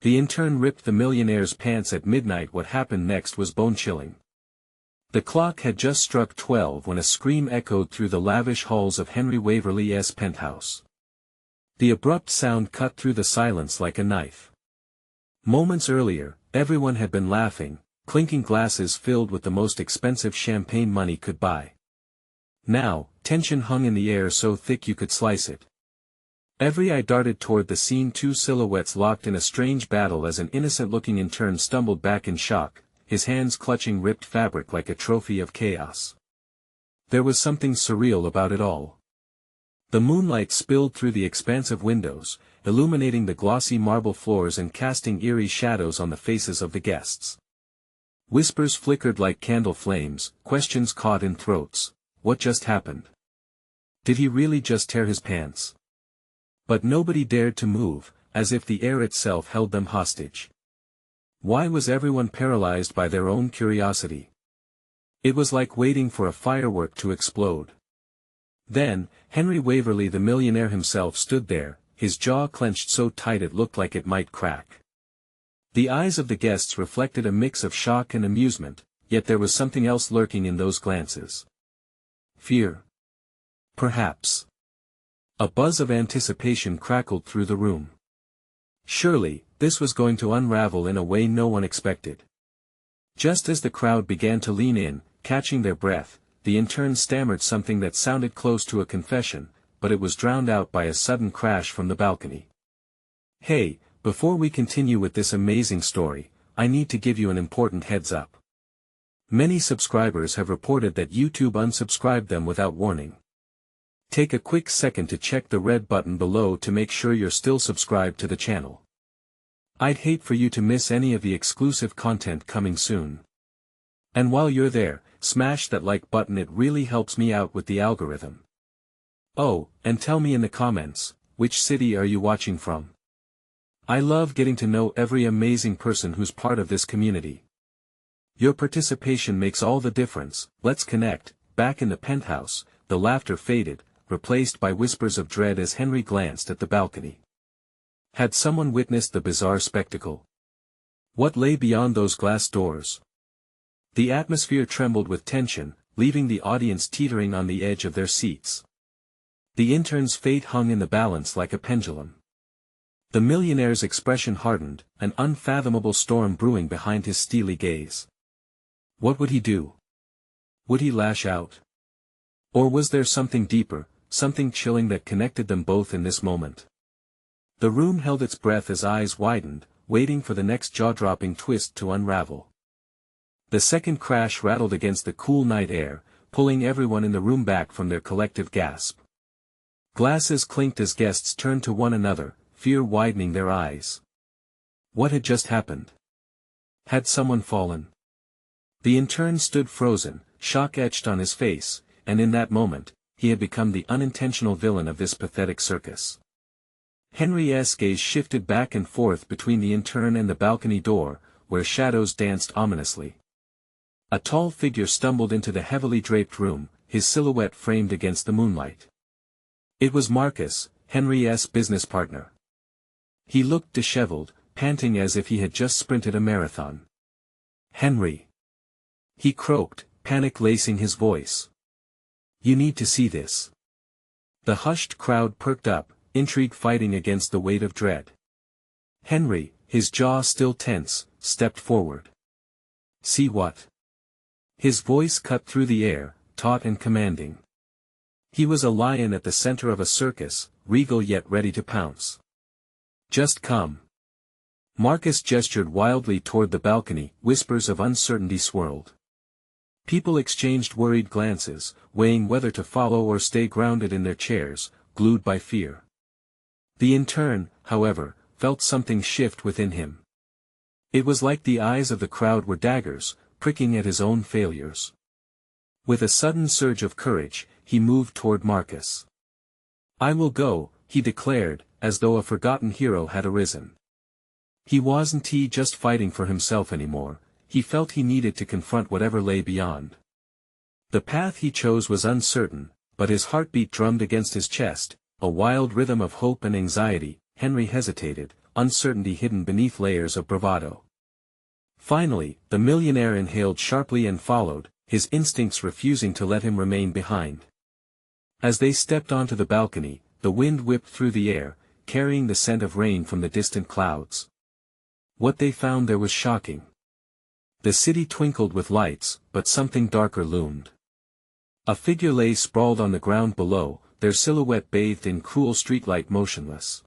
The intern ripped the millionaire's pants at midnight. What happened next was bone-chilling. The clock had just struck 12 when a scream echoed through the lavish halls of Henry Waverley's penthouse. The abrupt sound cut through the silence like a knife. Moments earlier, everyone had been laughing, clinking glasses filled with the most expensive champagne money could buy. Now, tension hung in the air so thick you could slice it. Every eye darted toward the scene, two silhouettes locked in a strange battle as an innocent-looking intern stumbled back in shock, his hands clutching ripped fabric like a trophy of chaos. There was something surreal about it all. The moonlight spilled through the expansive windows, illuminating the glossy marble floors and casting eerie shadows on the faces of the guests. Whispers flickered like candle flames, questions caught in throats. What just happened? Did he really just tear his pants? But nobody dared to move, as if the air itself held them hostage. Why was everyone paralyzed by their own curiosity? It was like waiting for a firework to explode. Then, Henry Waverley the millionaire himself stood there, his jaw clenched so tight it looked like it might crack. The eyes of the guests reflected a mix of shock and amusement, yet there was something else lurking in those glances. Fear. Perhaps. A buzz of anticipation crackled through the room. Surely, this was going to unravel in a way no one expected. Just as the crowd began to lean in, catching their breath, the intern stammered something that sounded close to a confession, but it was drowned out by a sudden crash from the balcony. Hey, before we continue with this amazing story, I need to give you an important heads up. Many subscribers have reported that YouTube unsubscribed them without warning. Take a quick second to check the red button below to make sure you're still subscribed to the channel. I'd hate for you to miss any of the exclusive content coming soon. And while you're there, smash that like button, it really helps me out with the algorithm. Oh, and tell me in the comments, which city are you watching from? I love getting to know every amazing person who's part of this community. Your participation makes all the difference. Let's connect. Back in the penthouse, the laughter faded, replaced by whispers of dread as Henry glanced at the balcony. Had someone witnessed the bizarre spectacle? What lay beyond those glass doors? The atmosphere trembled with tension, leaving the audience teetering on the edge of their seats. The intern's fate hung in the balance like a pendulum. The millionaire's expression hardened, an unfathomable storm brewing behind his steely gaze. What would he do? Would he lash out? Or was there something deeper, something chilling that connected them both in this moment? The room held its breath as eyes widened, waiting for the next jaw-dropping twist to unravel. The second crash rattled against the cool night air, pulling everyone in the room back from their collective gasp. Glasses clinked as guests turned to one another, fear widening their eyes. What had just happened? Had someone fallen? The intern stood frozen, shock etched on his face, and in that moment, he had become the unintentional villain of this pathetic circus. Henry's gaze shifted back and forth between the intern and the balcony door, where shadows danced ominously. A tall figure stumbled into the heavily draped room, his silhouette framed against the moonlight. It was Marcus, Henry's business partner. He looked disheveled, panting as if he had just sprinted a marathon. "Henry!" he croaked, panic lacing his voice. "You need to see this." The hushed crowd perked up, intrigue fighting against the weight of dread. Henry, his jaw still tense, stepped forward. "See what?" His voice cut through the air, taut and commanding. He was a lion at the center of a circus, regal yet ready to pounce. "Just come." Marcus gestured wildly toward the balcony, whispers of uncertainty swirled. People exchanged worried glances, weighing whether to follow or stay grounded in their chairs, glued by fear. The intern, however, felt something shift within him. It was like the eyes of the crowd were daggers, pricking at his own failures. With a sudden surge of courage, he moved toward Marcus. "I will go," he declared, as though a forgotten hero had arisen. He wasn't just fighting for himself anymore, he felt he needed to confront whatever lay beyond. The path he chose was uncertain, but his heartbeat drummed against his chest, a wild rhythm of hope and anxiety. Henry hesitated, uncertainty hidden beneath layers of bravado. Finally, the millionaire inhaled sharply and followed, his instincts refusing to let him remain behind. As they stepped onto the balcony, the wind whipped through the air, carrying the scent of rain from the distant clouds. What they found there was shocking. The city twinkled with lights, but something darker loomed. A figure lay sprawled on the ground below, their silhouette bathed in cruel streetlight motionless.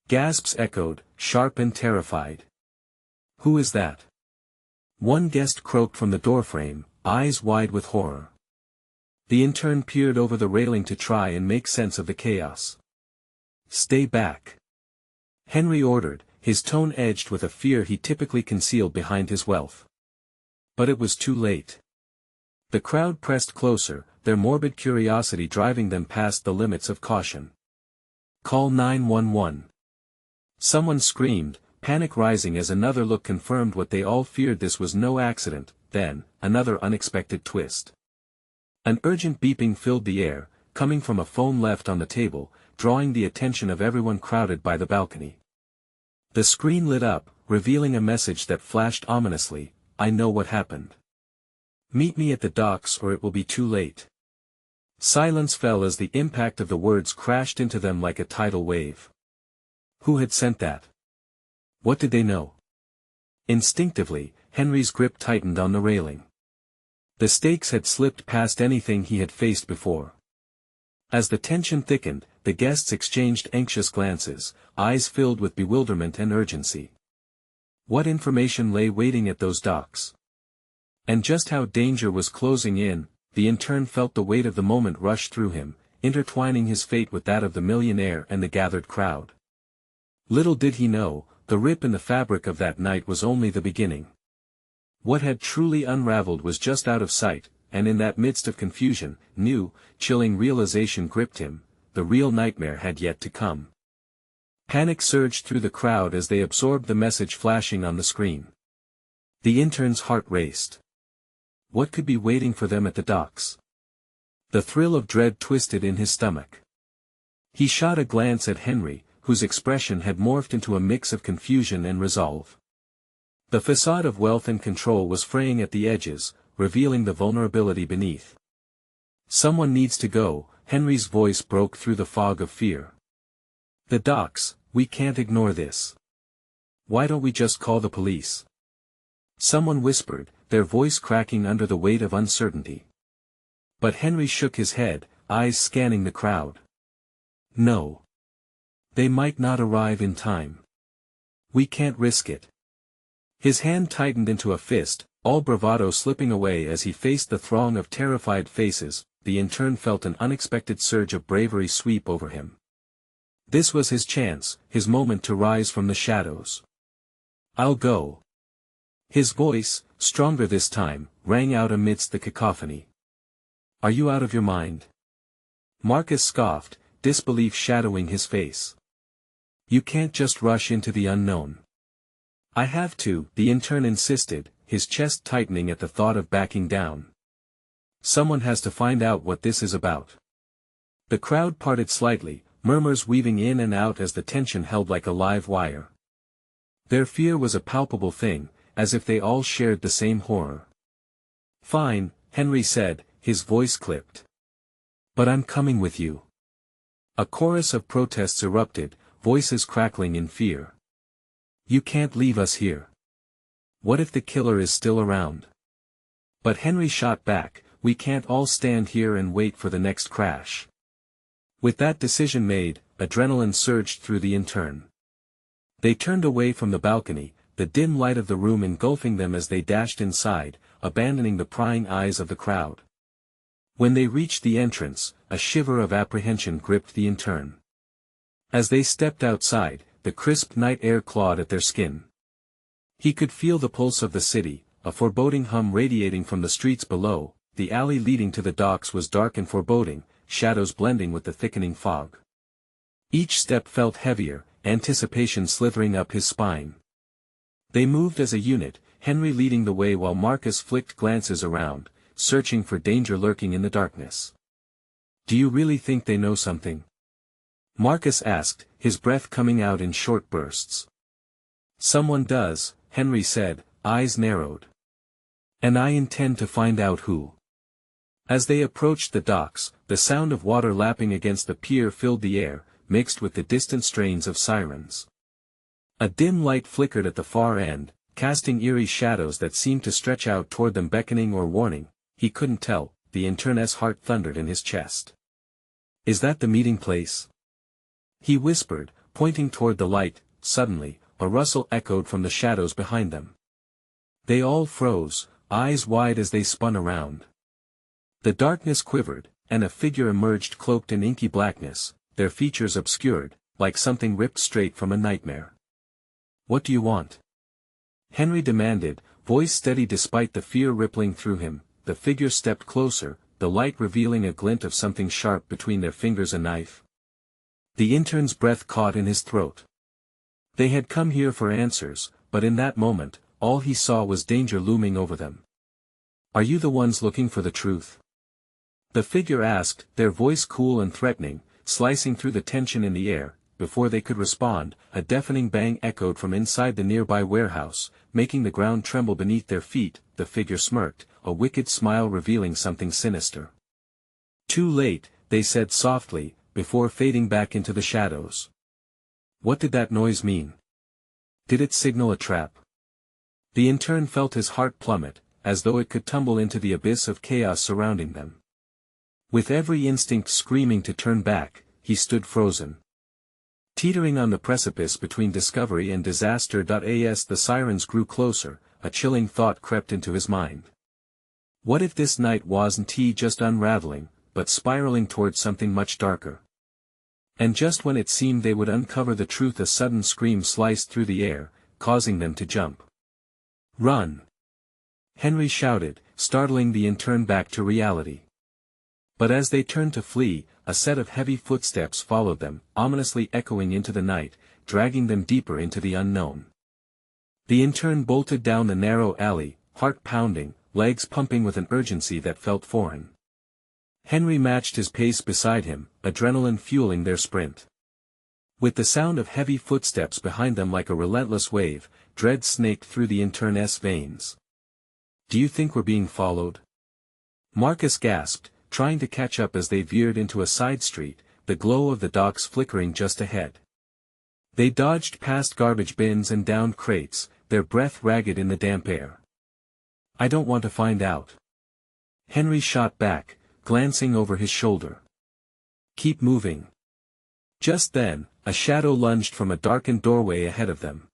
Gasps echoed, sharp and terrified. "Who is that?" One guest croaked from the doorframe, eyes wide with horror. The intern peered over the railing to try and make sense of the chaos. "Stay back," Henry ordered, his tone edged with a fear he typically concealed behind his wealth. But it was too late. The crowd pressed closer, their morbid curiosity driving them past the limits of caution. "Call 911. Someone screamed, panic rising as another look confirmed what they all feared. This was no accident. Then, another unexpected twist. An urgent beeping filled the air, coming from a phone left on the table, drawing the attention of everyone crowded by the balcony. The screen lit up, revealing a message that flashed ominously, "I know what happened. Meet me at the docks or it will be too late." Silence fell as the impact of the words crashed into them like a tidal wave. Who had sent that? What did they know? Instinctively, Henry's grip tightened on the railing. The stakes had slipped past anything he had faced before. As the tension thickened, the guests exchanged anxious glances, eyes filled with bewilderment and urgency. What information lay waiting at those docks? And just how danger was closing in, the intern felt the weight of the moment rush through him, intertwining his fate with that of the millionaire and the gathered crowd. Little did he know, the rip in the fabric of that night was only the beginning. What had truly unraveled was just out of sight, and in that midst of confusion, new, chilling realization gripped him: the real nightmare had yet to come. Panic surged through the crowd as they absorbed the message flashing on the screen. The intern's heart raced. What could be waiting for them at the docks? The thrill of dread twisted in his stomach. He shot a glance at Henry, whose expression had morphed into a mix of confusion and resolve. The facade of wealth and control was fraying at the edges, revealing the vulnerability beneath. "Someone needs to go," Henry's voice broke through the fog of fear. "The docks, we can't ignore this. Why don't we just call the police?" Someone whispered, their voice cracking under the weight of uncertainty. But Henry shook his head, eyes scanning the crowd. "No. They might not arrive in time. We can't risk it." His hand tightened into a fist, all bravado slipping away as he faced the throng of terrified faces. The intern felt an unexpected surge of bravery sweep over him. This was his chance, his moment to rise from the shadows. "I'll go." His voice, stronger this time, rang out amidst the cacophony. "Are you out of your mind?" Marcus scoffed, disbelief shadowing his face. "You can't just rush into the unknown." "I have to," the intern insisted, his chest tightening at the thought of backing down. "Someone has to find out what this is about." The crowd parted slightly, murmurs weaving in and out as the tension held like a live wire. Their fear was a palpable thing, as if they all shared the same horror. "Fine," Henry said, his voice clipped. "But I'm coming with you." A chorus of protests erupted, voices crackling in fear. "You can't leave us here. What if the killer is still around?" But Henry shot back, "We can't all stand here and wait for the next crash." With that decision made, adrenaline surged through the intern. They turned away from the balcony, the dim light of the room engulfing them as they dashed inside, abandoning the prying eyes of the crowd. When they reached the entrance, a shiver of apprehension gripped the intern. As they stepped outside, the crisp night air clawed at their skin. He could feel the pulse of the city, a foreboding hum radiating from the streets below. The alley leading to the docks was dark and foreboding, shadows blending with the thickening fog. Each step felt heavier, anticipation slithering up his spine. They moved as a unit, Henry leading the way while Marcus flicked glances around, searching for danger lurking in the darkness. "Do you really think they know something?" Marcus asked, his breath coming out in short bursts. Someone does, Henry said, eyes narrowed. And I intend to find out who. As they approached the docks, the sound of water lapping against the pier filled the air, mixed with the distant strains of sirens. A dim light flickered at the far end, casting eerie shadows that seemed to stretch out toward them, beckoning or warning. He couldn't tell. The intern's heart thundered in his chest. Is that the meeting place? He whispered, pointing toward the light. Suddenly, a rustle echoed from the shadows behind them. They all froze, eyes wide as they spun around. The darkness quivered, and a figure emerged cloaked in inky blackness, their features obscured, like something ripped straight from a nightmare. What do you want? Henry demanded, voice steady despite the fear rippling through him. The figure stepped closer, the light revealing a glint of something sharp between their fingers, a knife. The intern's breath caught in his throat. They had come here for answers, but in that moment, all he saw was danger looming over them. Are you the ones looking for the truth? The figure asked, their voice cool and threatening, slicing through the tension in the air. Before they could respond, a deafening bang echoed from inside the nearby warehouse, making the ground tremble beneath their feet. The figure smirked, a wicked smile revealing something sinister. Too late, they said softly, before fading back into the shadows. What did that noise mean? Did it signal a trap? The intern felt his heart plummet, as though it could tumble into the abyss of chaos surrounding them. With every instinct screaming to turn back, he stood frozen. Teetering on the precipice between discovery and disaster. As the sirens grew closer, a chilling thought crept into his mind. What if this night wasn't just unraveling, but spiraling towards something much darker? And just when it seemed they would uncover the truth, a sudden scream sliced through the air, causing them to jump. Run! Henry shouted, startling the intern back to reality. But as they turned to flee, a set of heavy footsteps followed them, ominously echoing into the night, dragging them deeper into the unknown. The intern bolted down the narrow alley, heart pounding, legs pumping with an urgency that felt foreign. Henry matched his pace beside him, adrenaline fueling their sprint. With the sound of heavy footsteps behind them like a relentless wave, dread snaked through the intern's veins. Do you think we're being followed? Marcus gasped, trying to catch up as they veered into a side street, the glow of the docks flickering just ahead. They dodged past garbage bins and downed crates, their breath ragged in the damp air. I don't want to find out. Henry shot back, glancing over his shoulder. Keep moving. Just then, a shadow lunged from a darkened doorway ahead of them.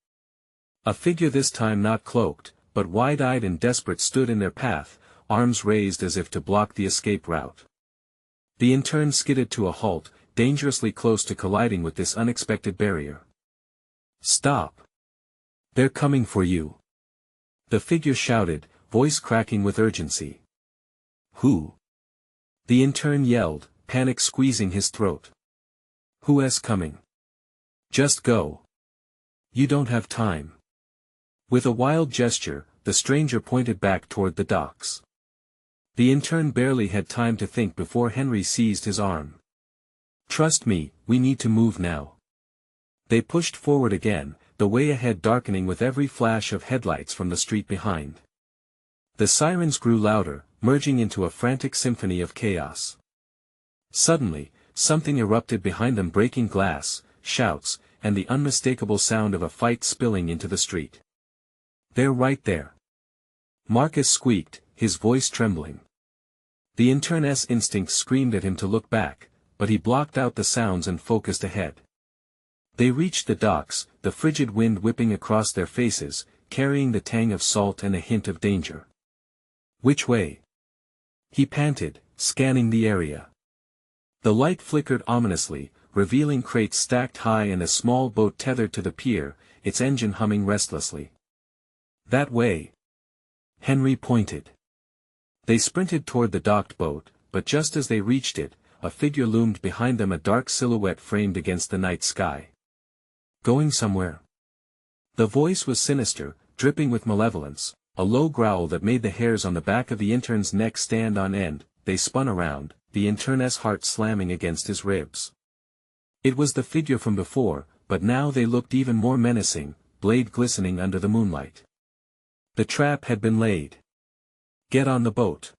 A figure, this time not cloaked, but wide-eyed and desperate, stood in their path, arms raised as if to block the escape route. The intern skidded to a halt, dangerously close to colliding with this unexpected barrier. Stop! They're coming for you! The figure shouted, voice cracking with urgency. Who? The intern yelled, panic squeezing his throat. Who's coming? Just go. You don't have time. With a wild gesture, the stranger pointed back toward the docks. The intern barely had time to think before Henry seized his arm. Trust me, we need to move now. They pushed forward again, the way ahead darkening with every flash of headlights from the street behind. The sirens grew louder, merging into a frantic symphony of chaos. Suddenly, something erupted behind them, breaking glass, shouts, and the unmistakable sound of a fight spilling into the street. They're right there. Marcus squeaked, his voice trembling. The intern's instinct screamed at him to look back, but he blocked out the sounds and focused ahead. They reached the docks, the frigid wind whipping across their faces, carrying the tang of salt and a hint of danger. Which way? He panted, scanning the area. The light flickered ominously, revealing crates stacked high and a small boat tethered to the pier, its engine humming restlessly. That way. Henry pointed. They sprinted toward the docked boat, but just as they reached it, a figure loomed behind them, a dark silhouette framed against the night sky. Going somewhere? The voice was sinister, dripping with malevolence, a low growl that made the hairs on the back of the intern's neck stand on end. They spun around, the intern's heart slamming against his ribs. It was the figure from before, but now they looked even more menacing, blade glistening under the moonlight. The trap had been laid. "Get on the boat!"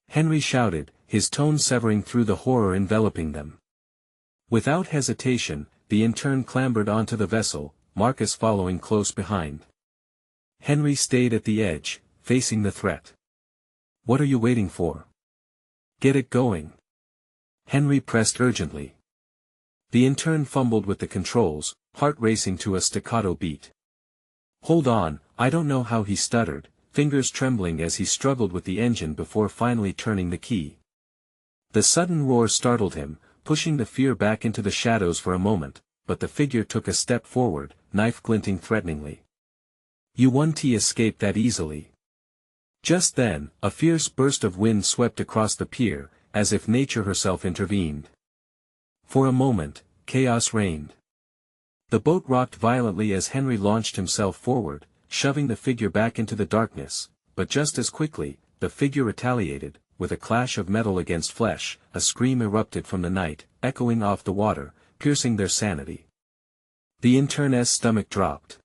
Henry shouted, his tone severing through the horror enveloping them. Without hesitation, the intern clambered onto the vessel, Marcus following close behind. Henry stayed at the edge, facing the threat. "What are you waiting for? Get it going!" Henry pressed urgently. The intern fumbled with the controls, heart racing to a staccato beat. "Hold on," I don't know how he stuttered, fingers trembling as he struggled with the engine before finally turning the key. The sudden roar startled him, pushing the fear back into the shadows for a moment, but the figure took a step forward, knife glinting threateningly. "You won't escape that easily." Just then, a fierce burst of wind swept across the pier, as if nature herself intervened. For a moment, chaos reigned. The boat rocked violently as Henry launched himself forward, shoving the figure back into the darkness, but just as quickly, the figure retaliated, with a clash of metal against flesh, a scream erupted from the night, echoing off the water, piercing their sanity. The intern's stomach dropped.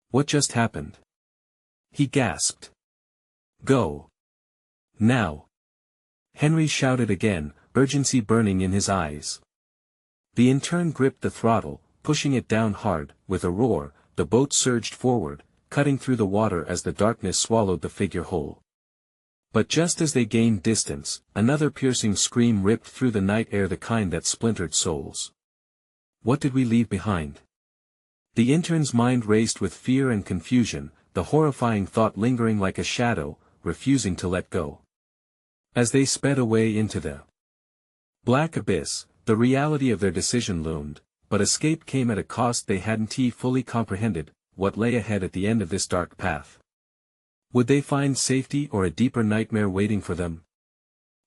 "What just happened?" he gasped. "Go. Now!" Henry shouted again, urgency burning in his eyes. The intern gripped the throttle, pushing it down hard. With a roar, the boat surged forward, cutting through the water as the darkness swallowed the figure whole. But just as they gained distance, another piercing scream ripped through the night air, the kind that splintered souls. What did we leave behind? The intern's mind raced with fear and confusion, the horrifying thought lingering like a shadow, refusing to let go. As they sped away into the black abyss, the reality of their decision loomed, but escape came at a cost they hadn't fully comprehended. What lay ahead at the end of this dark path? Would they find safety or a deeper nightmare waiting for them?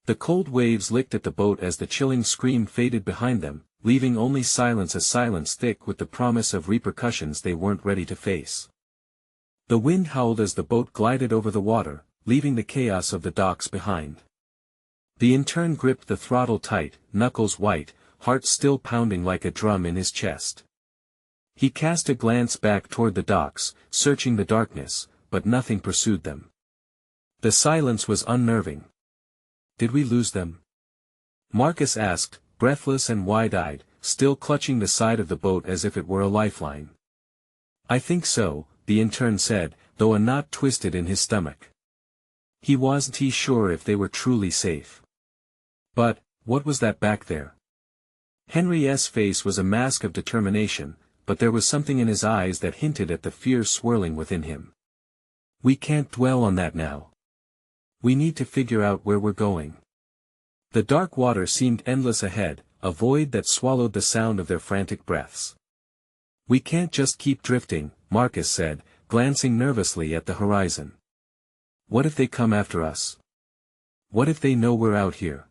The cold waves licked at the boat as the chilling scream faded behind them, leaving only silence, a silence thick with the promise of repercussions they weren't ready to face. The wind howled as the boat glided over the water, leaving the chaos of the docks behind. The intern gripped the throttle tight, knuckles white, heart still pounding like a drum in his chest. He cast a glance back toward the docks, searching the darkness, but nothing pursued them. The silence was unnerving. "Did we lose them?" Marcus asked, breathless and wide-eyed, still clutching the side of the boat as if it were a lifeline. "I think so," the intern said, though a knot twisted in his stomach. He wasn't sure if they were truly safe. But, what was that back there? Henry's face was a mask of determination, but there was something in his eyes that hinted at the fear swirling within him. "We can't dwell on that now. We need to figure out where we're going." The dark water seemed endless ahead, a void that swallowed the sound of their frantic breaths. "We can't just keep drifting," Marcus said, glancing nervously at the horizon. "What if they come after us? What if they know we're out here?"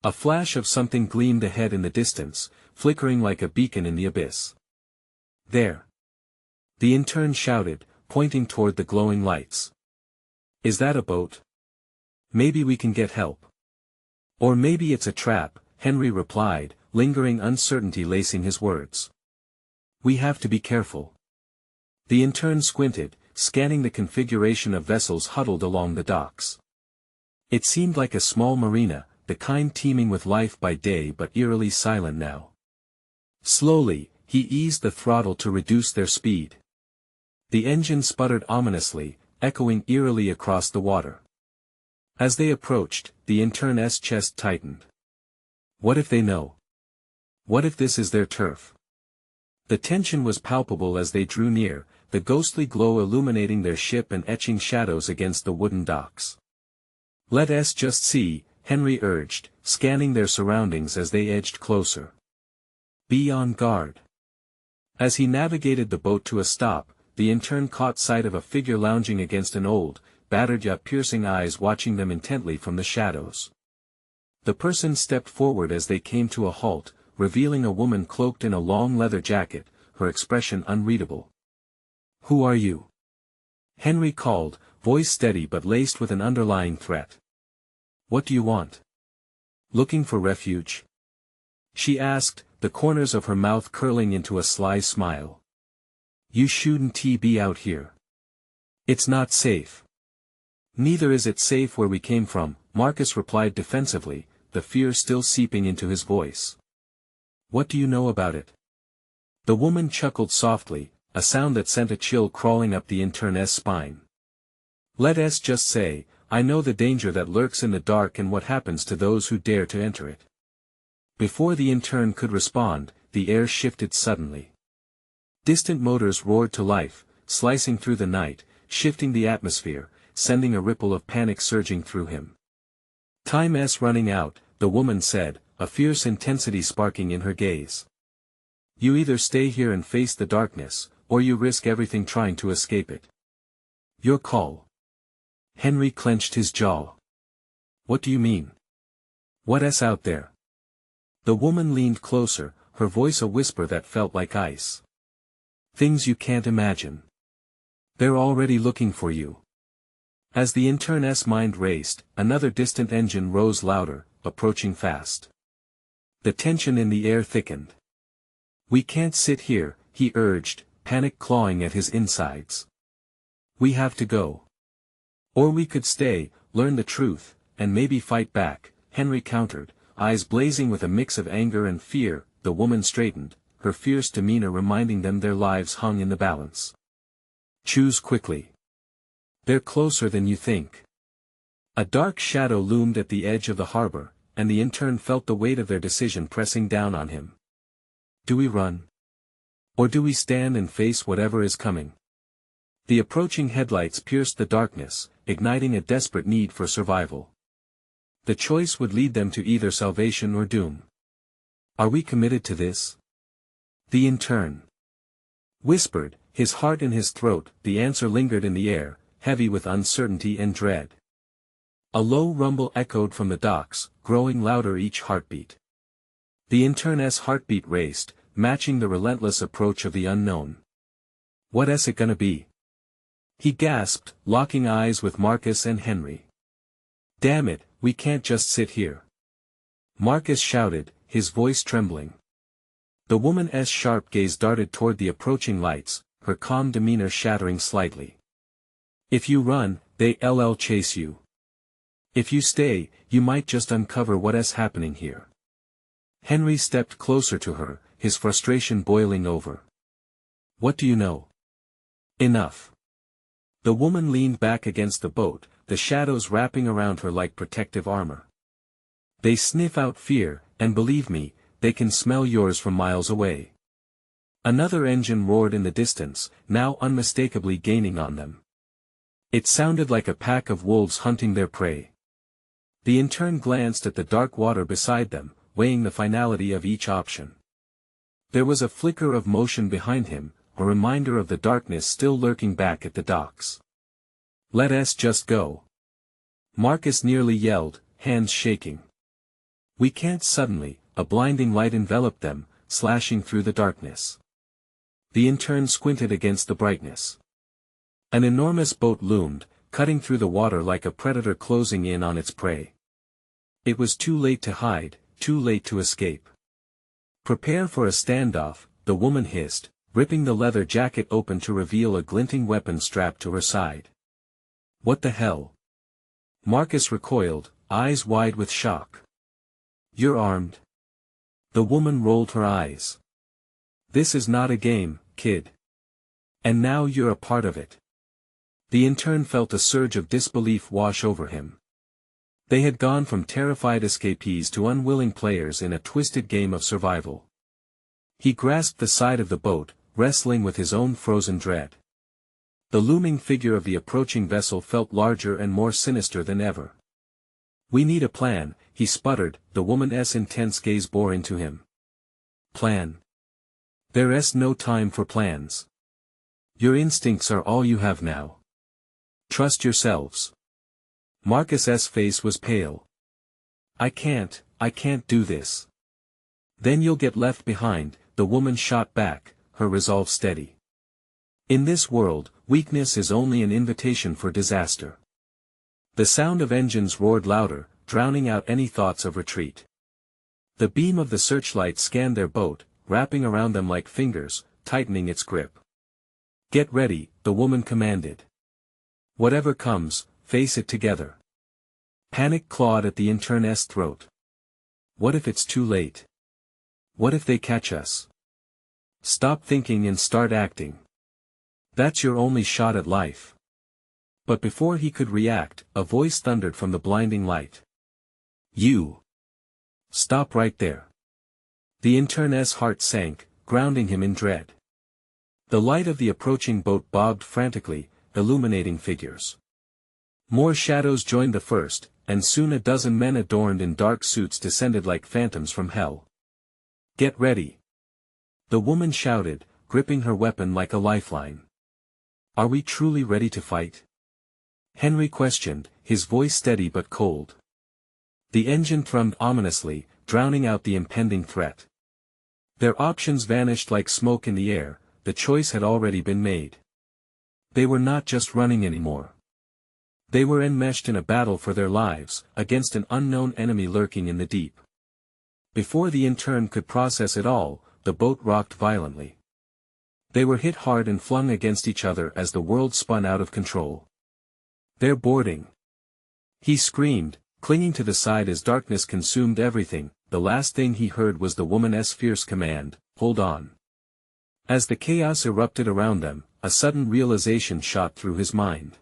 A flash of something gleamed ahead in the distance, flickering like a beacon in the abyss. "There!" the intern shouted, pointing toward the glowing lights. "Is that a boat? Maybe we can get help." "Or maybe it's a trap," Henry replied, lingering uncertainty lacing his words. "We have to be careful." The intern squinted, scanning the configuration of vessels huddled along the docks. It seemed like a small marina, the kind teeming with life by day but eerily silent now. Slowly, he eased the throttle to reduce their speed. The engine sputtered ominously, echoing eerily across the water. As they approached, the intern's chest tightened. What if they know? What if this is their turf? The tension was palpable as they drew near, the ghostly glow illuminating their ship and etching shadows against the wooden docks. "Let us just see," Henry urged, scanning their surroundings as they edged closer. "Be on guard." As he navigated the boat to a stop, the intern caught sight of a figure lounging against an old, battered yet piercing eyes watching them intently from the shadows. The person stepped forward as they came to a halt, revealing a woman cloaked in a long leather jacket, her expression unreadable. "Who are you?" Henry called, voice steady but laced with an underlying threat. "What do you want?" "Looking for refuge?" she asked, the corners of her mouth curling into a sly smile. You shouldn't be out here. It's not safe. Neither is it safe where we came from, Marcus replied defensively, the fear still seeping into his voice. What do you know about it? The woman chuckled softly, a sound that sent a chill crawling up the intern's spine. Let's just say, I know the danger that lurks in the dark and what happens to those who dare to enter it. Before the intern could respond, the air shifted suddenly. Distant motors roared to life, slicing through the night, shifting the atmosphere, sending a ripple of panic surging through him. Time's running out, the woman said, a fierce intensity sparking in her gaze. You either stay here and face the darkness, or you risk everything trying to escape it. Your call. Henry clenched his jaw. What do you mean? What's out there? The woman leaned closer, her voice a whisper that felt like ice. Things you can't imagine. They're already looking for you. As the intern's mind raced, another distant engine rose louder, approaching fast. The tension in the air thickened. We can't sit here, he urged, panic clawing at his insides. We have to go. Or we could stay, learn the truth, and maybe fight back, Henry countered, eyes blazing with a mix of anger and fear. The woman straightened, her fierce demeanor reminding them their lives hung in the balance. Choose quickly. They're closer than you think. A dark shadow loomed at the edge of the harbor, and the intern felt the weight of their decision pressing down on him. Do we run? Or do we stand and face whatever is coming? The approaching headlights pierced the darkness, igniting a desperate need for survival. The choice would lead them to either salvation or doom. Are we committed to this? The intern whispered, his heart in his throat. The answer lingered in the air, heavy with uncertainty and dread. A low rumble echoed from the docks, growing louder each heartbeat. The intern's heartbeat raced, matching the relentless approach of the unknown. What's it gonna be? He gasped, locking eyes with Marcus and Henry. Damn it, we can't just sit here. Marcus shouted, his voice trembling. The woman's sharp gaze darted toward the approaching lights, her calm demeanor shattering slightly. If you run, they'll chase you. If you stay, you might just uncover what's happening here. Henry stepped closer to her, his frustration boiling over. What do you know? Enough. The woman leaned back against the boat, the shadows wrapping around her like protective armor. They sniff out fear, and believe me, they can smell yours from miles away. Another engine roared in the distance, now unmistakably gaining on them. It sounded like a pack of wolves hunting their prey. The intern glanced at the dark water beside them, weighing the finality of each option. There was a flicker of motion behind him, a reminder of the darkness still lurking back at the docks. Let's just go. Marcus nearly yelled, hands shaking. We can't. Suddenly, a blinding light enveloped them, slashing through the darkness. The intern squinted against the brightness. An enormous boat loomed, cutting through the water like a predator closing in on its prey. It was too late to hide, too late to escape. Prepare for a standoff, the woman hissed, ripping the leather jacket open to reveal a glinting weapon strapped to her side. What the hell? Marcus recoiled, eyes wide with shock. You're armed? The woman rolled her eyes. This is not a game, kid. And now you're a part of it. The intern felt a surge of disbelief wash over him. They had gone from terrified escapees to unwilling players in a twisted game of survival. He grasped the side of the boat, wrestling with his own frozen dread. The looming figure of the approaching vessel felt larger and more sinister than ever. We need a plan, he sputtered, the woman's intense gaze bore into him. Plan? There's no time for plans. Your instincts are all you have now. Trust yourselves. Marcus's face was pale. I can't do this. Then you'll get left behind, the woman shot back, her resolve steady. In this world, weakness is only an invitation for disaster. The sound of engines roared louder, drowning out any thoughts of retreat. The beam of the searchlight scanned their boat, wrapping around them like fingers, tightening its grip. "Get ready," the woman commanded. "Whatever comes, face it together." Panic clawed at the intern's throat. What if it's too late? What if they catch us? Stop thinking and start acting. That's your only shot at life. But before he could react, a voice thundered from the blinding light. "You! Stop right there." The intern's heart sank, grounding him in dread. The light of the approaching boat bobbed frantically, illuminating figures. More shadows joined the first, and soon a dozen men adorned in dark suits descended like phantoms from hell. "Get ready!" the woman shouted, gripping her weapon like a lifeline. "Are we truly ready to fight?" Henry questioned, his voice steady but cold. The engine thrummed ominously, drowning out the impending threat. Their options vanished like smoke in the air, the choice had already been made. They were not just running anymore. They were enmeshed in a battle for their lives, against an unknown enemy lurking in the deep. Before the intern could process it all, the boat rocked violently. They were hit hard and flung against each other as the world spun out of control. "They're boarding!" he screamed, clinging to the side as darkness consumed everything. The last thing he heard was the woman's fierce command, "Hold on." As the chaos erupted around them, a sudden realization shot through his mind.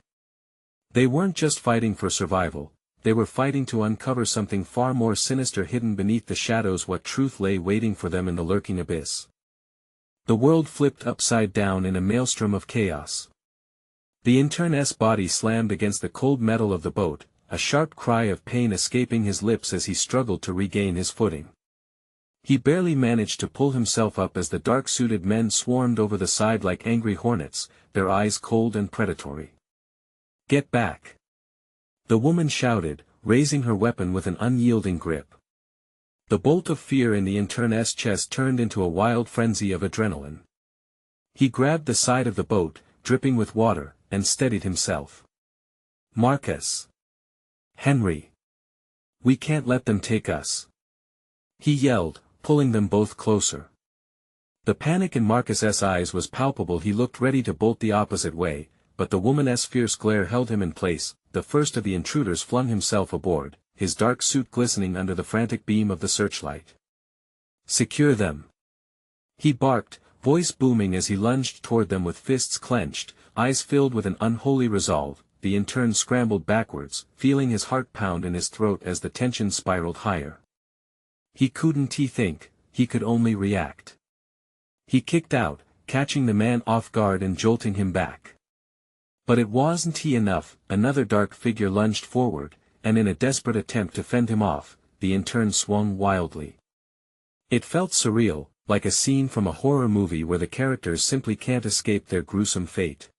They weren't just fighting for survival, they were fighting to uncover something far more sinister hidden beneath the shadows. What truth lay waiting for them in the lurking abyss? The world flipped upside down in a maelstrom of chaos. The intern's body slammed against the cold metal of the boat, a sharp cry of pain escaping his lips as he struggled to regain his footing. He barely managed to pull himself up as the dark-suited men swarmed over the side like angry hornets, their eyes cold and predatory. "Get back!" the woman shouted, raising her weapon with an unyielding grip. The bolt of fear in the intern's chest turned into a wild frenzy of adrenaline. He grabbed the side of the boat, dripping with water, and steadied himself. "Marcus! Henry! We can't let them take us!" he yelled, pulling them both closer. The panic in Marcus's eyes was palpable. He looked ready to bolt the opposite way, but the woman's fierce glare held him in place. The first of the intruders flung himself aboard, his dark suit glistening under the frantic beam of the searchlight. "Secure them!" he barked, voice booming as he lunged toward them with fists clenched, eyes filled with an unholy resolve. The intern scrambled backwards, feeling his heart pound in his throat as the tension spiraled higher. He couldn't think, he could only react. He kicked out, catching the man off guard and jolting him back. But it wasn't enough. Another dark figure lunged forward, and in a desperate attempt to fend him off, the intern swung wildly. It felt surreal, like a scene from a horror movie where the characters simply can't escape their gruesome fate.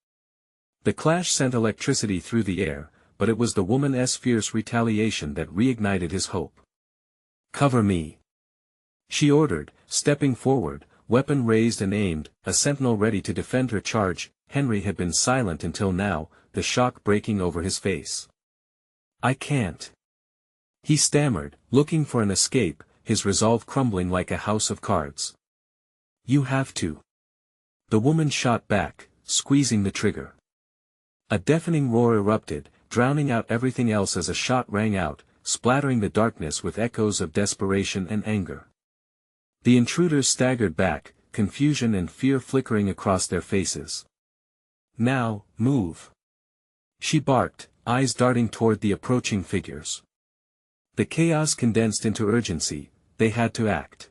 The clash sent electricity through the air, but it was the woman's fierce retaliation that reignited his hope. "Cover me!" she ordered, stepping forward, weapon raised and aimed, a sentinel ready to defend her charge. Henry had been silent until now, the shock breaking over his face. "I can't," he stammered, looking for an escape, his resolve crumbling like a house of cards. "You have to." The woman shot back, squeezing the trigger. A deafening roar erupted, drowning out everything else as a shot rang out, splattering the darkness with echoes of desperation and anger. The intruders staggered back, confusion and fear flickering across their faces. "Now, move!" she barked, eyes darting toward the approaching figures. The chaos condensed into urgency, they had to act.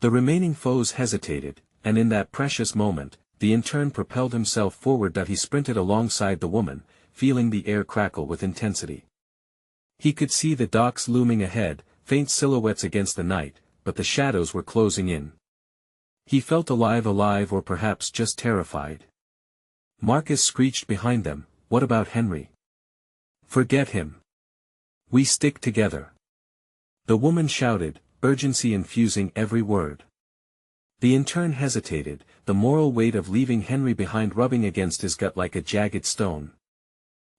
The remaining foes hesitated, and in that precious moment, the intern propelled himself forward. He sprinted alongside the woman, feeling the air crackle with intensity. He could see the docks looming ahead, faint silhouettes against the night, but the shadows were closing in. He felt alive, or perhaps just terrified. Marcus screeched behind them, "What about Henry?" "Forget him. We stick together." The woman shouted, urgency infusing every word. The intern hesitated, the moral weight of leaving Henry behind rubbing against his gut like a jagged stone.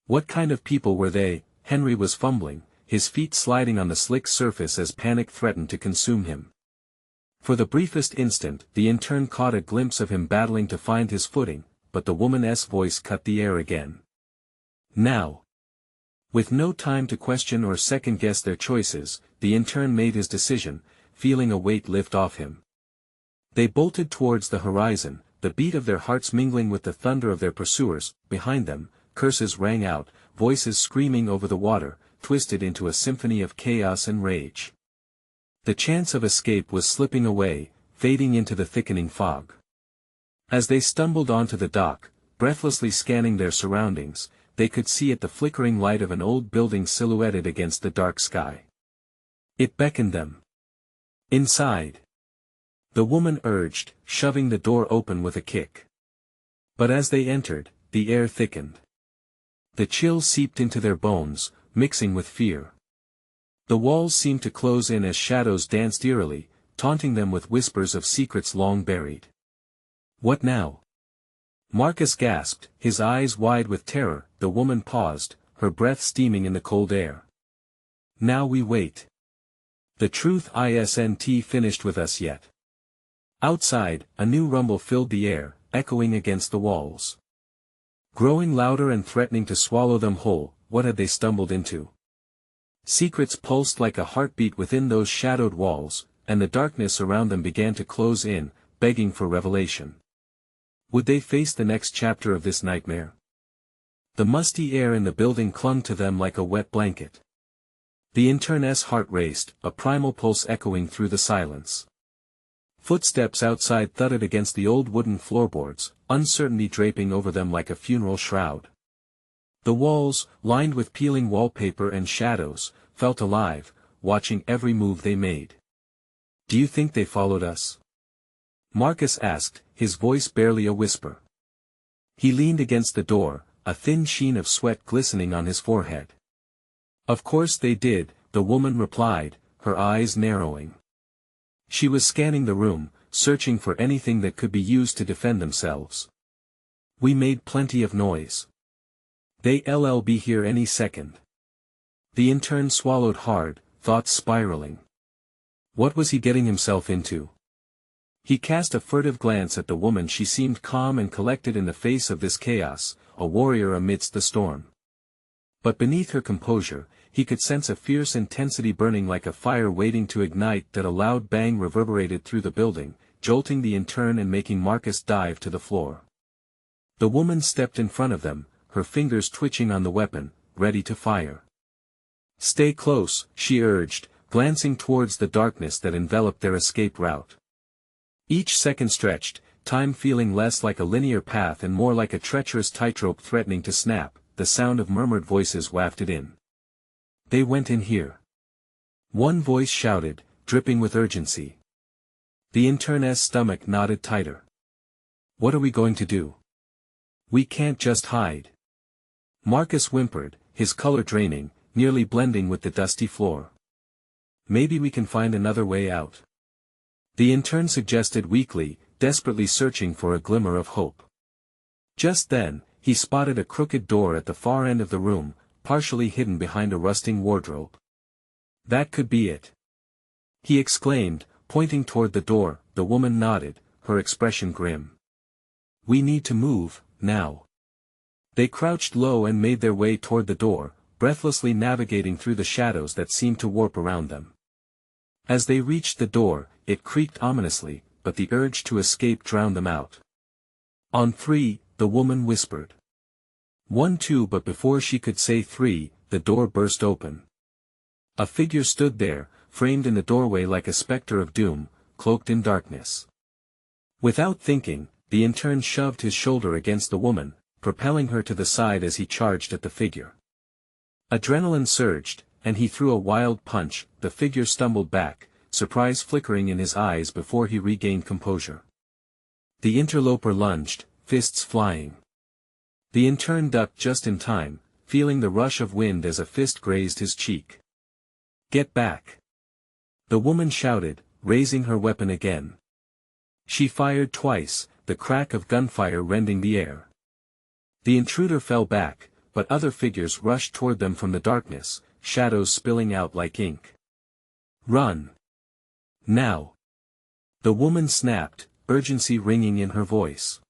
What kind of people were they? Henry was fumbling, his feet sliding on the slick surface as panic threatened to consume him. For the briefest instant, the intern caught a glimpse of him battling to find his footing, but the woman's voice cut the air again. Now. With no time to question or second-guess their choices, the intern made his decision, feeling a weight lift off him. They bolted towards the horizon, the beat of their hearts mingling with the thunder of their pursuers. Behind them, curses rang out, voices screaming over the water, twisted into a symphony of chaos and rage. The chance of escape was slipping away, fading into the thickening fog. As they stumbled onto the dock, breathlessly scanning their surroundings, they could see at the flickering light of an old building silhouetted against the dark sky. It beckoned them. Inside. The woman urged, shoving the door open with a kick. But as they entered, the air thickened. The chill seeped into their bones, mixing with fear. The walls seemed to close in as shadows danced eerily, taunting them with whispers of secrets long buried. What now? Marcus gasped, his eyes wide with terror. The woman paused, her breath steaming in the cold air. Now we wait. The truth isn't finished with us yet. Outside, a new rumble filled the air, echoing against the walls. Growing louder and threatening to swallow them whole. What had they stumbled into? Secrets pulsed like a heartbeat within those shadowed walls, and the darkness around them began to close in, begging for revelation. Would they face the next chapter of this nightmare? The musty air in the building clung to them like a wet blanket. The intern's heart raced, a primal pulse echoing through the silence. Footsteps outside thudded against the old wooden floorboards, uncertainty draping over them like a funeral shroud. The walls, lined with peeling wallpaper and shadows, felt alive, watching every move they made. Do you think they followed us? Marcus asked, his voice barely a whisper. He leaned against the door, a thin sheen of sweat glistening on his forehead. Of course they did, the woman replied, her eyes narrowing. She was scanning the room, searching for anything that could be used to defend themselves. We made plenty of noise. They'll be here any second. The intern swallowed hard, thoughts spiraling. What was he getting himself into? He cast a furtive glance at the woman. She seemed calm and collected in the face of this chaos, a warrior amidst the storm. But beneath her composure, he could sense a fierce intensity burning like a fire waiting to ignite. That a loud bang reverberated through the building, jolting the intern and making Marcus dive to the floor. The woman stepped in front of them, her fingers twitching on the weapon, ready to fire. Stay close, she urged, glancing towards the darkness that enveloped their escape route. Each second stretched, time feeling less like a linear path and more like a treacherous tightrope threatening to snap. The sound of murmured voices wafted in. They went in here. One voice shouted, dripping with urgency. The intern's stomach knotted tighter. What are we going to do? We can't just hide. Marcus whimpered, his color draining, nearly blending with the dusty floor. Maybe we can find another way out. The intern suggested weakly, desperately searching for a glimmer of hope. Just then, he spotted a crooked door at the far end of the room, partially hidden behind a rusting wardrobe. That could be it. He exclaimed, pointing toward the door. The woman nodded, her expression grim. We need to move, now. They crouched low and made their way toward the door, breathlessly navigating through the shadows that seemed to warp around them. As they reached the door, it creaked ominously, but the urge to escape drowned them out. On 3, the woman whispered. 1, 2, but before she could say 3, the door burst open. A figure stood there, framed in the doorway like a specter of doom, cloaked in darkness. Without thinking, the intern shoved his shoulder against the woman, propelling her to the side as he charged at the figure. Adrenaline surged, and he threw a wild punch. The figure stumbled back, surprise flickering in his eyes before he regained composure. The interloper lunged, fists flying. The intern ducked just in time, feeling the rush of wind as a fist grazed his cheek. Get back! The woman shouted, raising her weapon again. She fired twice, the crack of gunfire rending the air. The intruder fell back, but other figures rushed toward them from the darkness, shadows spilling out like ink. "Run! Now!" the woman snapped, urgency ringing in her voice.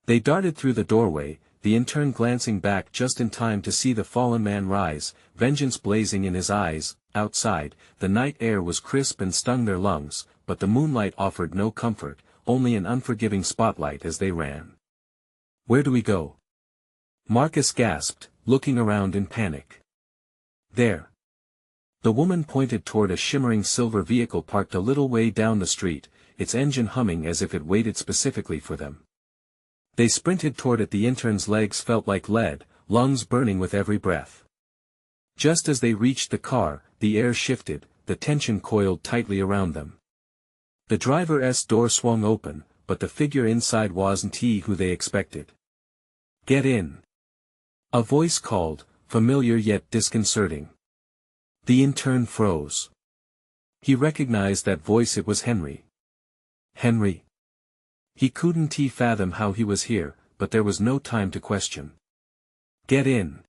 They darted through the doorway, the intern glancing back just in time to see the fallen man rise, vengeance blazing in his eyes. Outside, the night air was crisp and stung their lungs, but the moonlight offered no comfort, only an unforgiving spotlight as they ran. "Where do we go?" Marcus gasped, looking around in panic. "There." The woman pointed toward a shimmering silver vehicle parked a little way down the street, its engine humming as if it waited specifically for them. They sprinted toward it. The intern's legs felt like lead, lungs burning with every breath. Just as they reached the car, the air shifted, the tension coiled tightly around them. The driver's door swung open, but the figure inside wasn't he who they expected. "Get in!" a voice called, familiar yet disconcerting. The intern froze. He recognized that voice. It was Henry. Henry. He couldn't fathom how he was here, but there was no time to question. "Get in!"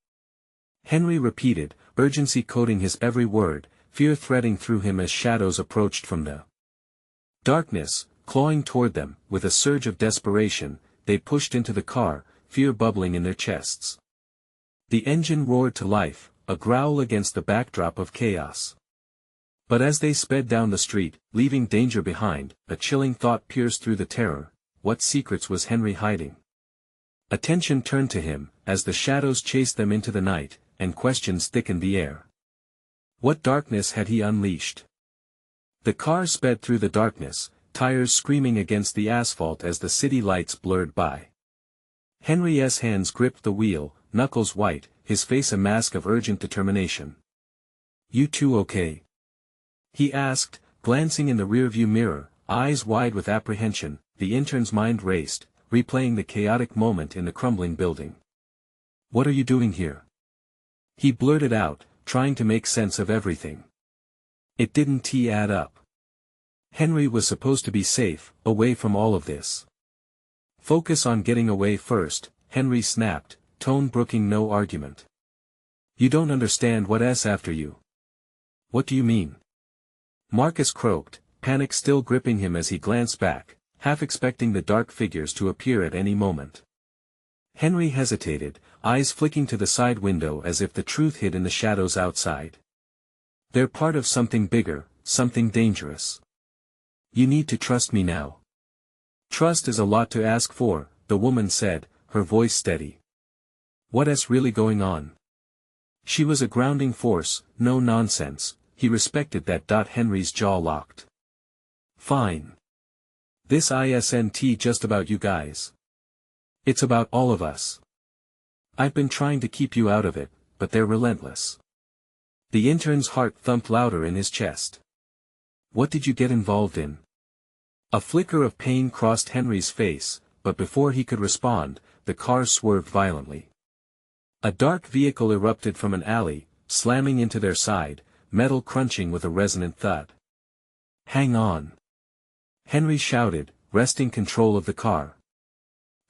Henry repeated, urgency coding his every word, fear threading through him as shadows approached from the darkness, clawing toward them. With a surge of desperation, they pushed into the car, fear bubbling in their chests. The engine roared to life, a growl against the backdrop of chaos. But as they sped down the street, leaving danger behind, a chilling thought pierced through the terror. What secrets was Henry hiding? Attention turned to him, as the shadows chased them into the night, and questions thickened the air. What darkness had he unleashed? The car sped through the darkness, tires screaming against the asphalt as the city lights blurred by. Henry's hands gripped the wheel, knuckles white, his face a mask of urgent determination. "You two okay?" he asked, glancing in the rearview mirror, eyes wide with apprehension. The intern's mind raced, replaying the chaotic moment in the crumbling building. "What are you doing here?" he blurted out, trying to make sense of everything. It didn't add up. Henry was supposed to be safe, away from all of this. "Focus on getting away first," Henry snapped, tone brooking no argument. "You don't understand what's after you." "What do you mean?" Marcus croaked, panic still gripping him as he glanced back, half expecting the dark figures to appear at any moment. Henry hesitated, eyes flicking to the side window as if the truth hid in the shadows outside. "They're part of something bigger, something dangerous. You need to trust me now." "Trust is a lot to ask for," the woman said, her voice steady. "What's really going on?" She was a grounding force, no nonsense. He respected that. Henry's jaw locked. "Fine. This isn't just about you guys. It's about all of us. I've been trying to keep you out of it, but they're relentless." The intern's heart thumped louder in his chest. "What did you get involved in?" A flicker of pain crossed Henry's face, but before he could respond, the car swerved violently. A dark vehicle erupted from an alley, slamming into their side, metal crunching with a resonant thud. "Hang on!" Henry shouted, wresting control of the car.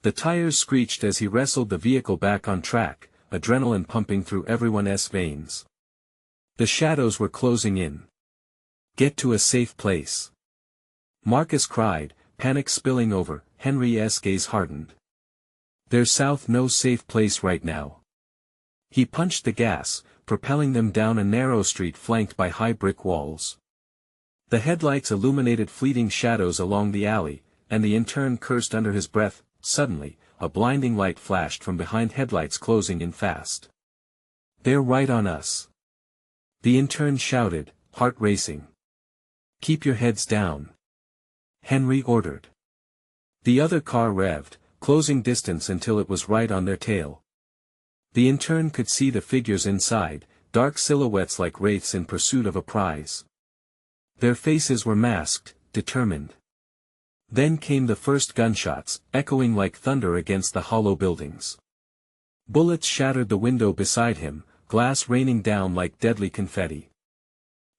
The tires screeched as he wrestled the vehicle back on track, adrenaline pumping through everyone's veins. The shadows were closing in. "Get to a safe place!" Marcus cried, panic spilling over. Henry's gaze hardened. "There's no safe place right now." He punched the gas, propelling them down a narrow street flanked by high brick walls. The headlights illuminated fleeting shadows along the alley, and the intern cursed under his breath. Suddenly, a blinding light flashed from behind headlights closing in fast. "They're right on us!" the intern shouted, heart racing. "Keep your heads down," Henry ordered. The other car revved, closing distance until it was right on their tail. The intern could see the figures inside, dark silhouettes like wraiths in pursuit of a prize. Their faces were masked, determined. Then came the first gunshots, echoing like thunder against the hollow buildings. Bullets shattered the window beside him, glass raining down like deadly confetti.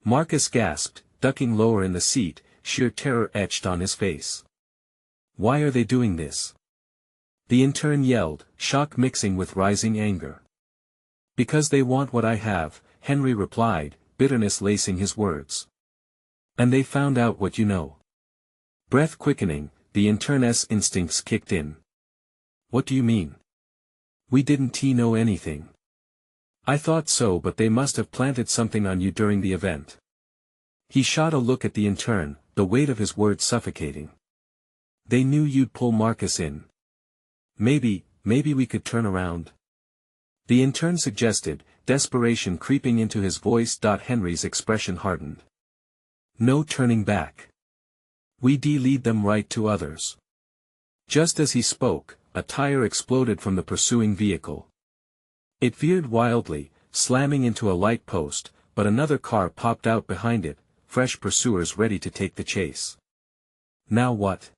Marcus gasped, ducking lower in the seat, sheer terror etched on his face. "Why are they doing this?" the intern yelled, shock mixing with rising anger. "Because they want what I have," Henry replied, bitterness lacing his words. And they found out what you know. Breath quickening, the intern's instincts kicked in. What do you mean? We didn't know anything. I thought so, but they must have planted something on you during the event. He shot a look at the intern, the weight of his words suffocating. They knew you'd pull Marcus in. Maybe we could turn around. The intern suggested, desperation creeping into his voice. Henry's expression hardened. No turning back. We lead them right to others. Just as he spoke, a tire exploded from the pursuing vehicle. It veered wildly, slamming into a light post, but another car popped out behind it, fresh pursuers ready to take the chase. Now what?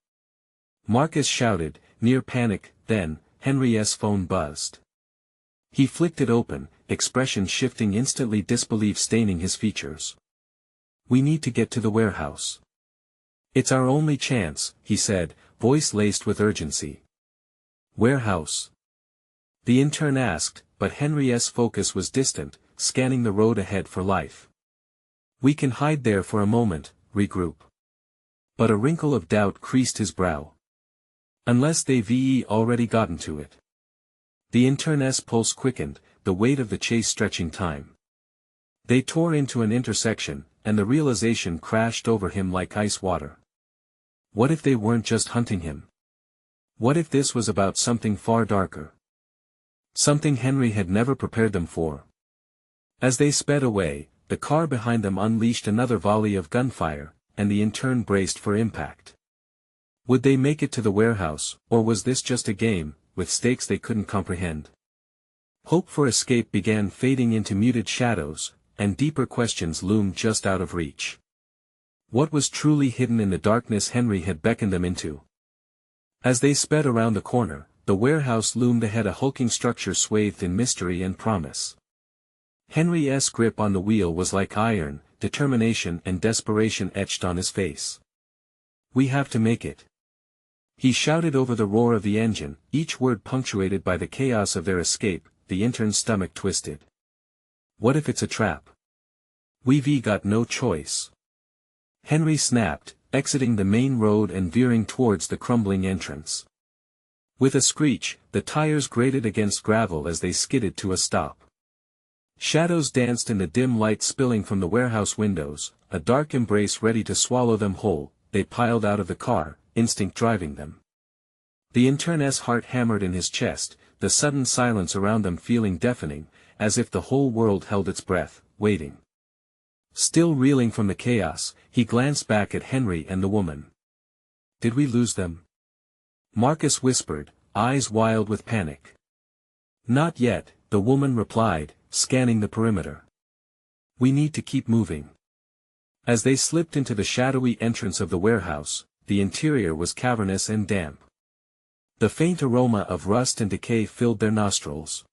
Marcus shouted, near panic. Then, Henry's phone buzzed. He flicked it open, expression shifting instantly, disbelief staining his features. We need to get to the warehouse. It's our only chance, he said, voice laced with urgency. Warehouse? The intern asked, but Henry's focus was distant, scanning the road ahead for life. We can hide there for a moment, regroup. But a wrinkle of doubt creased his brow. Unless they've already gotten to it. The intern's pulse quickened, the weight of the chase stretching time. They tore into an intersection, and the realization crashed over him like ice water. What if they weren't just hunting him? What if this was about something far darker? Something Henry had never prepared them for. As they sped away, the car behind them unleashed another volley of gunfire, and the intern braced for impact. Would they make it to the warehouse, or was this just a game, with stakes they couldn't comprehend? Hope for escape began fading into muted shadows, and deeper questions loomed just out of reach. What was truly hidden in the darkness Henry had beckoned them into? As they sped around the corner, the warehouse loomed ahead, a hulking structure swathed in mystery and promise. Henry's grip on the wheel was like iron, determination and desperation etched on his face. We have to make it. He shouted over the roar of the engine, each word punctuated by the chaos of their escape. The intern's stomach twisted. What if it's a trap? We've got no choice. Henry snapped, exiting the main road and veering towards the crumbling entrance. With a screech, the tires grated against gravel as they skidded to a stop. Shadows danced in the dim light spilling from the warehouse windows, a dark embrace ready to swallow them whole. They piled out of the car, instinct driving them. The intern's heart hammered in his chest, the sudden silence around them feeling deafening, as if the whole world held its breath, waiting. Still reeling from the chaos, he glanced back at Henry and the woman. Did we lose them? Marcus whispered, eyes wild with panic. Not yet, the woman replied, scanning the perimeter. We need to keep moving. As they slipped into the shadowy entrance of the warehouse, the interior was cavernous and damp. The faint aroma of rust and decay filled their nostrils.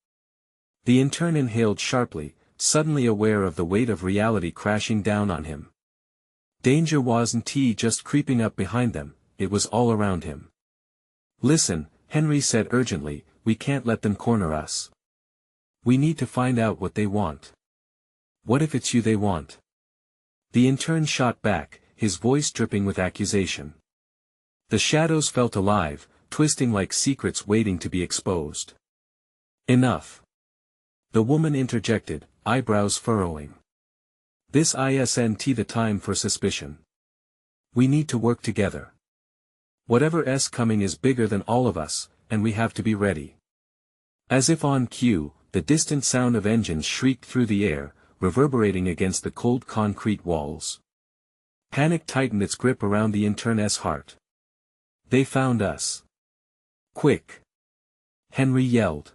The intern inhaled sharply, suddenly aware of the weight of reality crashing down on him. Danger wasn't just creeping up behind them, it was all around him. Listen, Henry said urgently, we can't let them corner us. We need to find out what they want. What if it's you they want? The intern shot back, his voice dripping with accusation. The shadows felt alive, twisting like secrets waiting to be exposed. Enough. The woman interjected, eyebrows furrowing. This isn't the time for suspicion. We need to work together. Whatever's coming is bigger than all of us, and we have to be ready. As if on cue, the distant sound of engines shrieked through the air, reverberating against the cold concrete walls. Panic tightened its grip around the intern's heart. They found us. Quick! Henry yelled.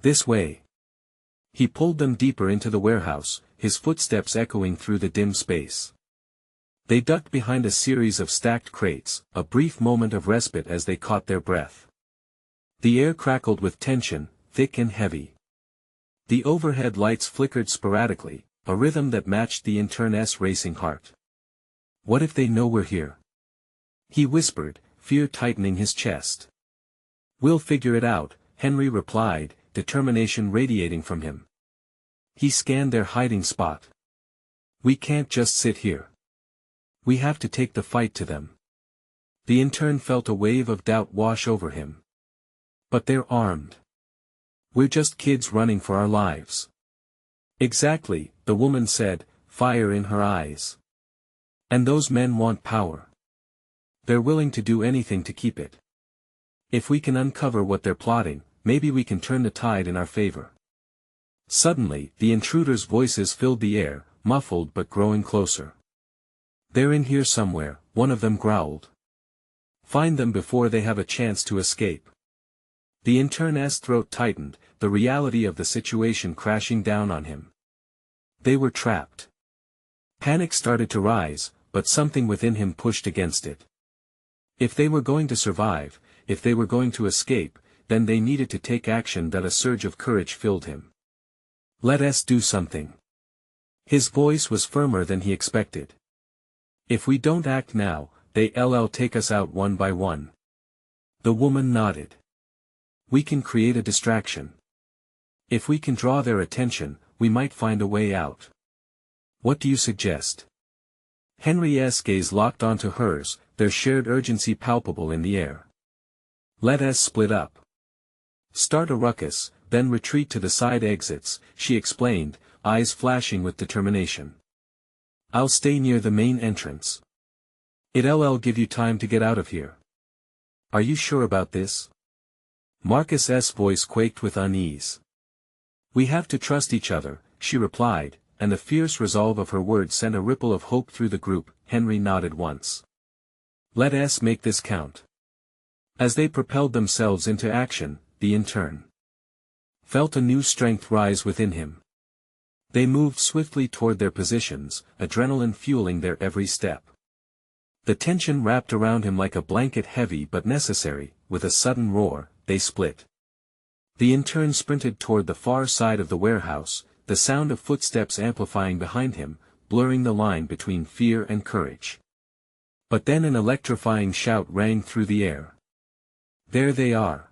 This way. He pulled them deeper into the warehouse, his footsteps echoing through the dim space. They ducked behind a series of stacked crates, a brief moment of respite as they caught their breath. The air crackled with tension, thick and heavy. The overhead lights flickered sporadically, a rhythm that matched the intern's racing heart. What if they know we're here? He whispered, fear tightening his chest. We'll figure it out, Henry replied, determination radiating from him. He scanned their hiding spot. We can't just sit here. We have to take the fight to them. The intern felt a wave of doubt wash over him. But they're armed. We're just kids running for our lives. Exactly, the woman said, fire in her eyes. And those men want power. They're willing to do anything to keep it. If we can uncover what they're plotting, maybe we can turn the tide in our favor. Suddenly, the intruders' voices filled the air, muffled but growing closer. They're in here somewhere, one of them growled. Find them before they have a chance to escape. The intern's throat tightened, the reality of the situation crashing down on him. They were trapped. Panic started to rise, but something within him pushed against it. If they were going to survive, if they were going to escape, then they needed to take action. That a surge of courage filled him. Let us do something. His voice was firmer than he expected. If we don't act now, they'll take us out one by one. The woman nodded. We can create a distraction. If we can draw their attention, we might find a way out. What do you suggest? Henry's gaze locked onto hers, their shared urgency palpable in the air. Let us split up. Start a ruckus, then retreat to the side exits, she explained, eyes flashing with determination. I'll stay near the main entrance. It'll give you time to get out of here. Are you sure about this? Marcus's voice quaked with unease. We have to trust each other, she replied, and the fierce resolve of her words sent a ripple of hope through the group. Henry nodded once. Let us make this count. As they propelled themselves into action, the intern felt a new strength rise within him. They moved swiftly toward their positions, adrenaline fueling their every step. The tension wrapped around him like a blanket, heavy but necessary. With a sudden roar, they split. The intern sprinted toward the far side of the warehouse, the sound of footsteps amplifying behind him, blurring the line between fear and courage. But then an electrifying shout rang through the air. There they are.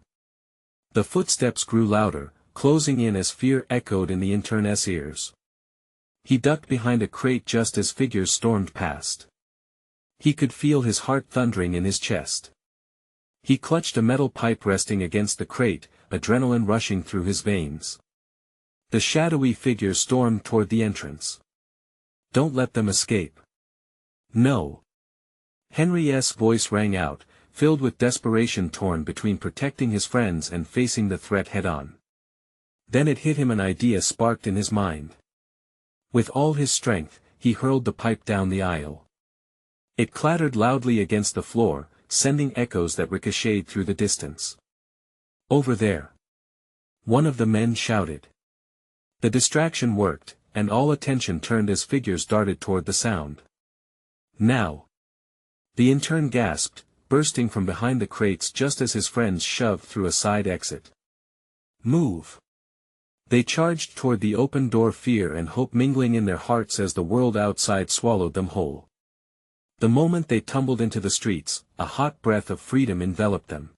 The footsteps grew louder, closing in as fear echoed in the intern's ears. He ducked behind a crate just as figures stormed past. He could feel his heart thundering in his chest. He clutched a metal pipe resting against the crate, adrenaline rushing through his veins. The shadowy figure stormed toward the entrance. Don't let them escape. No. Henry's voice rang out, filled with desperation, torn between protecting his friends and facing the threat head-on. Then it hit him, an idea sparked in his mind. With all his strength, he hurled the pipe down the aisle. It clattered loudly against the floor, sending echoes that ricocheted through the distance. Over there. One of the men shouted. The distraction worked, and all attention turned as figures darted toward the sound. Now. The intern gasped, bursting from behind the crates just as his friends shoved through a side exit. Move. They charged toward the open door, fear and hope mingling in their hearts as the world outside swallowed them whole. The moment they tumbled into the streets, a hot breath of freedom enveloped them.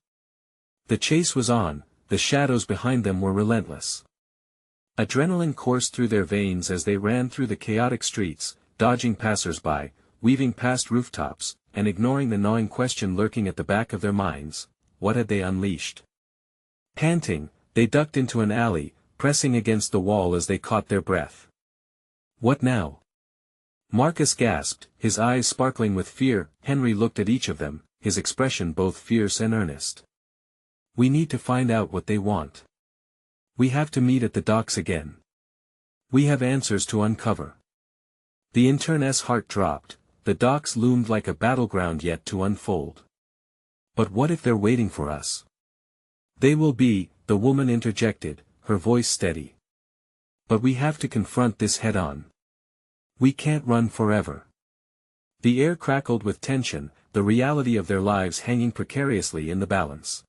The chase was on, the shadows behind them were relentless. Adrenaline coursed through their veins as they ran through the chaotic streets, dodging passers-by, weaving past rooftops, and ignoring the gnawing question lurking at the back of their minds: what had they unleashed? Panting, they ducked into an alley, pressing against the wall as they caught their breath. What now? Marcus gasped, his eyes sparkling with fear. Henry looked at each of them, his expression both fierce and earnest. We need to find out what they want. We have to meet at the docks again. We have answers to uncover. The intern's heart dropped. The docks loomed like a battleground yet to unfold. But what if they're waiting for us? They will be, the woman interjected, her voice steady. But we have to confront this head-on. We can't run forever. The air crackled with tension, the reality of their lives hanging precariously in the balance.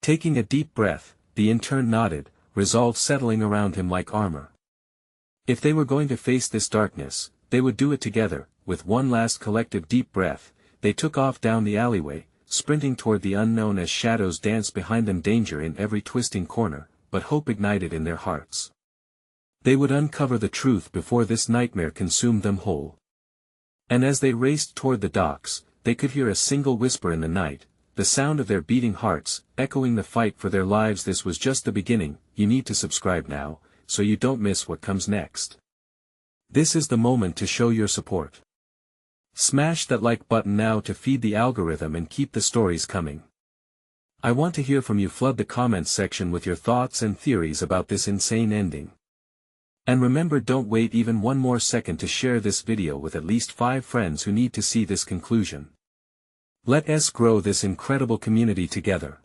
Taking a deep breath, the intern nodded, resolve settling around him like armor. If they were going to face this darkness, they would do it together. With one last collective deep breath, they took off down the alleyway, sprinting toward the unknown as shadows danced behind them, danger in every twisting corner, but hope ignited in their hearts. They would uncover the truth before this nightmare consumed them whole. And as they raced toward the docks, they could hear a single whisper in the night, the sound of their beating hearts, echoing the fight for their lives. This was just the beginning. You need to subscribe now, so you don't miss what comes next. This is the moment to show your support. Smash that like button now to feed the algorithm and keep the stories coming. I want to hear from you. Flood the comments section with your thoughts and theories about this insane ending. And remember, don't wait even one more second to share this video with at least 5 friends who need to see this conclusion. Let us grow this incredible community together.